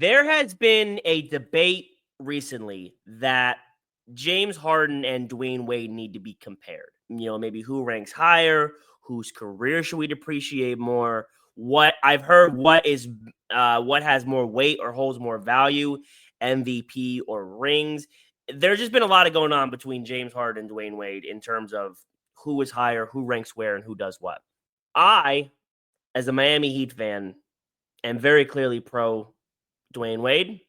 There has been a debate recently that James Harden and Dwyane Wade need to be compared. Maybe who ranks higher, whose career should we appreciate more? What I've heard, what has more weight or holds more value, MVP or rings. There's just been a lot of going on between James Harden and Dwyane Wade in terms of who is higher, who ranks where, and who does what. I, as a Miami Heat fan, am very clearly pro Dwyane Wade.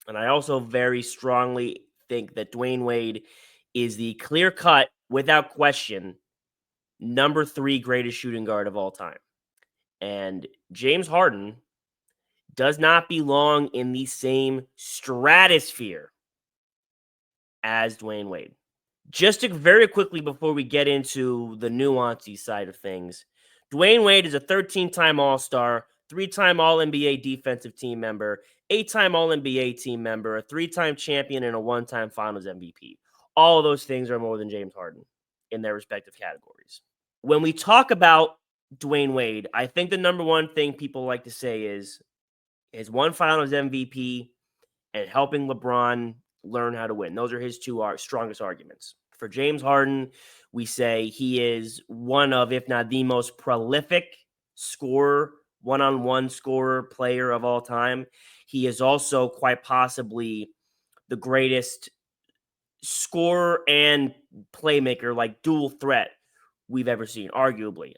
And I also very strongly think that Dwyane Wade is the clear cut, without question, number 3 greatest shooting guard of all time. And James Harden does not belong in the same stratosphere as Dwyane Wade. Just to very quickly, before we get into the nuancy side of things, Dwyane Wade is a 13-time All-Star, 3-time All-NBA defensive team member, 8-time All-NBA team member, a 3-time champion, and a 1-time Finals MVP. All of those things are more than James Harden in their respective categories. When we talk about Dwyane Wade, I think the number one thing people like to say is his 1 Finals MVP and helping LeBron learn how to win. Those are his 2 strongest arguments. For James Harden, we say he is one of, if not the most prolific scorer, one-on-one scorer player of all time. He is also quite possibly the greatest scorer and playmaker, like dual threat, we've ever seen, arguably.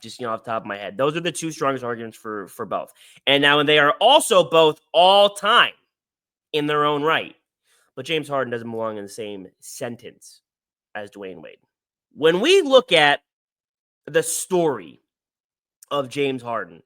Just off the top of my head. Those are the 2 strongest arguments for both. And now, they are also both all-time in their own right. But James Harden doesn't belong in the same sentence as Dwyane Wade. When we look at the story of James Harden,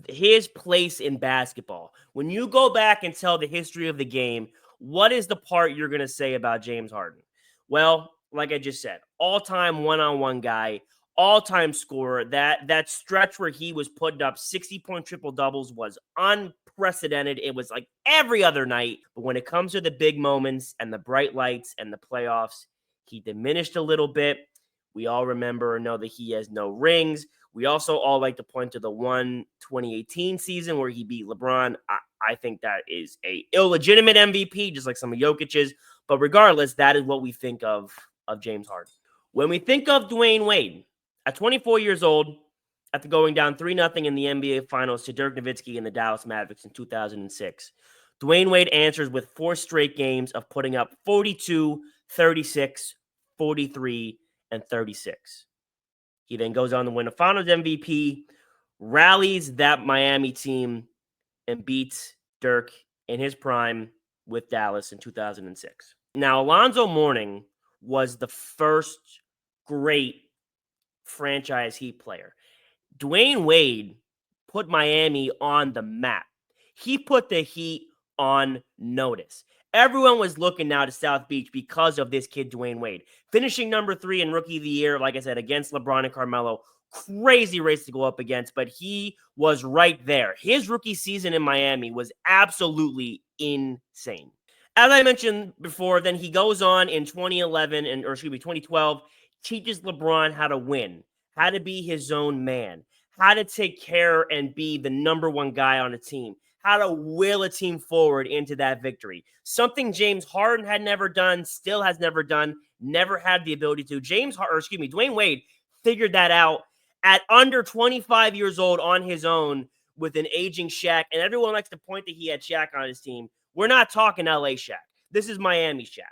his place in basketball, when you go back and tell the history of the game, what is the part you're going to say about James Harden? Well, like I just said, all-time one-on-one guy, all-time scorer. That stretch where he was putting up 60-point triple-doubles was unprecedented. It was like every other night. But when it comes to the big moments and the bright lights and the playoffs, he diminished a little bit. We all remember or know that he has no rings. We also all like to point to the 2018 season where he beat LeBron. I think that is a illegitimate MVP, just like some of Jokic's. But regardless, that is what we think of James Harden. When we think of Dwyane Wade, at 24 years old, after going down 3-0 in the NBA Finals to Dirk Nowitzki and the Dallas Mavericks in 2006, Dwyane Wade answers with 4 straight games of putting up 42, 36, 43, and 36. He then goes on to win a Finals MVP, rallies that Miami team, and beats Dirk in his prime with Dallas in 2006. Now, Alonzo Mourning was the first great franchise Heat player. Dwyane Wade put Miami on the map. He put the Heat on notice. Everyone was looking now to South Beach because of this kid, Dwyane Wade. Finishing number 3 in Rookie of the Year, like I said, against LeBron and Carmelo. Crazy race to go up against, but he was right there. His rookie season in Miami was absolutely insane. As I mentioned before, then he goes on in 2012, teaches LeBron how to win, how to be his own man, how to take care and be the number 1 guy on a team, how to will a team forward into that victory. Something James Harden had never done, still has never done, never had the ability to. Dwyane Wade figured that out at under 25 years old on his own with an aging Shaq. And everyone likes to point that he had Shaq on his team. We're not talking LA Shaq. This is Miami Shaq.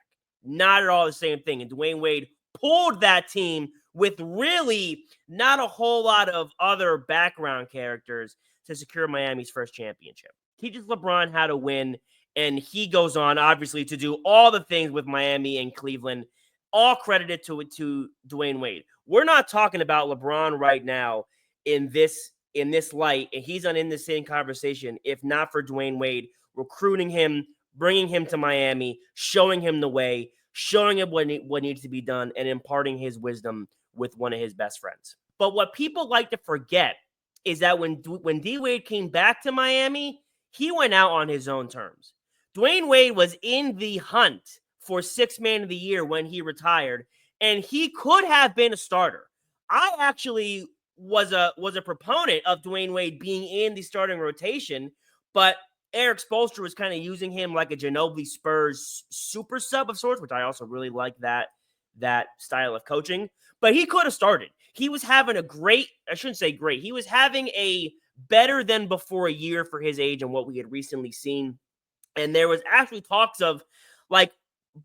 Not at all the same thing. And Dwyane Wade pulled that team with really not a whole lot of other background characters to secure Miami's first championship. Teaches LeBron how to win, and he goes on, obviously, to do all the things with Miami and Cleveland, all credited to Dwyane Wade. We're not talking about LeBron right now in this light, and he's in the same conversation, if not for Dwyane Wade recruiting him, bringing him to Miami, showing him the way, showing him what needs to be done, and imparting his wisdom with one of his best friends. But what people like to forget is that when D Wade came back to Miami, he went out on his own terms. Dwyane Wade was in the hunt for 6th Man of the Year when he retired, and he could have been a starter. I actually was a proponent of Dwyane Wade being in the starting rotation, but Eric Spoelstra was kind of using him like a Ginobili Spurs super sub of sorts, which I also really like that style of coaching. But he could have started. He was having a great, I shouldn't say great, he was having a better than before a year for his age and what we had recently seen. And there was actually talks of, like,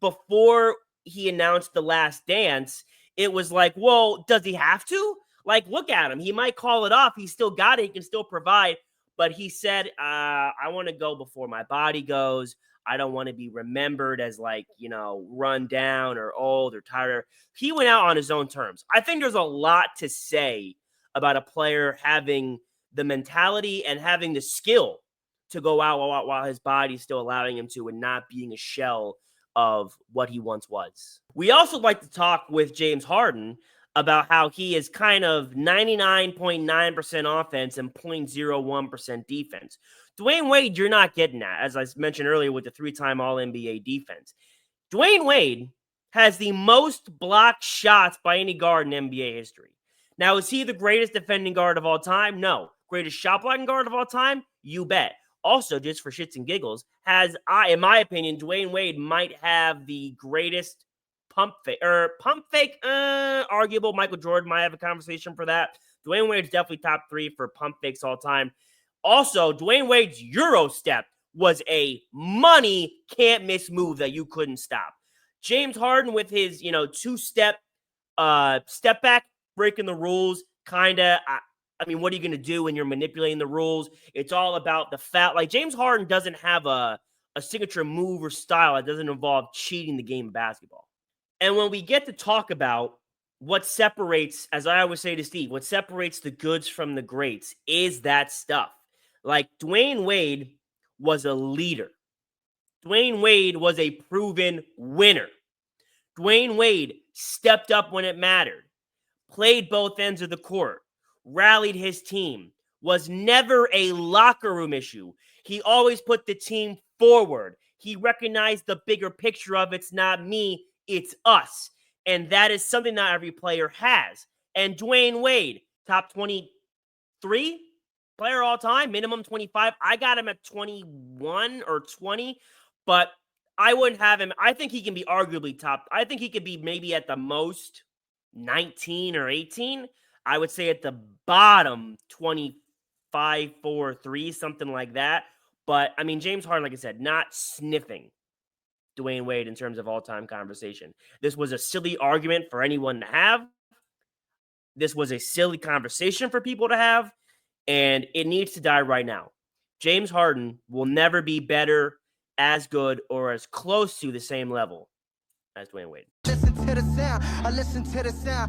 before he announced The Last Dance, it was like, well, does he have to? Like, look at him. He might call it off. He's still got it. He can still provide. But he said, I want to go before my body goes. I don't want to be remembered as, like, run down or old or tired. He went out on his own terms. I think there's a lot to say about a player having the mentality and having the skill to go out while his body's still allowing him to and not being a shell of what he once was. We also like to talk with James Harden about how he is kind of 99.9% offense and 0.01% defense. Dwyane Wade, you're not getting that, as I mentioned earlier with the 3-time All-NBA defense. Dwyane Wade has the most blocked shots by any guard in NBA history. Now, is he the greatest defending guard of all time? No. Greatest shot blocking guard of all time? You bet. Also, just for shits and giggles, in my opinion, Dwyane Wade might have the greatest pump fake, arguable. Michael Jordan might have a conversation for that. Dwyane Wade's definitely top 3 for pump fakes all time. Also, Dwyane Wade's Euro step was a money can't miss move that you couldn't stop. James Harden with his, 2-step step back, breaking the rules, kind of. I mean, what are you going to do when you're manipulating the rules? It's all about the foul. Like, James Harden doesn't have a signature move or style that doesn't involve cheating the game of basketball. And when we get to talk about what separates, as I always say to Steve, what separates the goods from the greats is that stuff. Like, Dwyane Wade was a leader. Dwyane Wade was a proven winner. Dwyane Wade stepped up when it mattered, played both ends of the court, rallied his team, was never a locker room issue. He always put the team forward. He recognized the bigger picture of it's not me, it's us. And that is something not every player has. And Dwyane Wade, top 23 player all time, minimum 25. I got him at 21 or 20, but I wouldn't have him. I think he can be arguably top. I think he could be maybe at the most 19 or 18. I would say at the bottom, 25, 4, 3, something like that. But, I mean, James Harden, like I said, not sniffing Dwyane Wade in terms of all-time conversation. This was a silly argument for anyone to have. This was a silly conversation for people to have, and it needs to die right now. James Harden will never be better, as good, or as close to the same level as Dwyane Wade. Listen to the sound. I listen to the sound.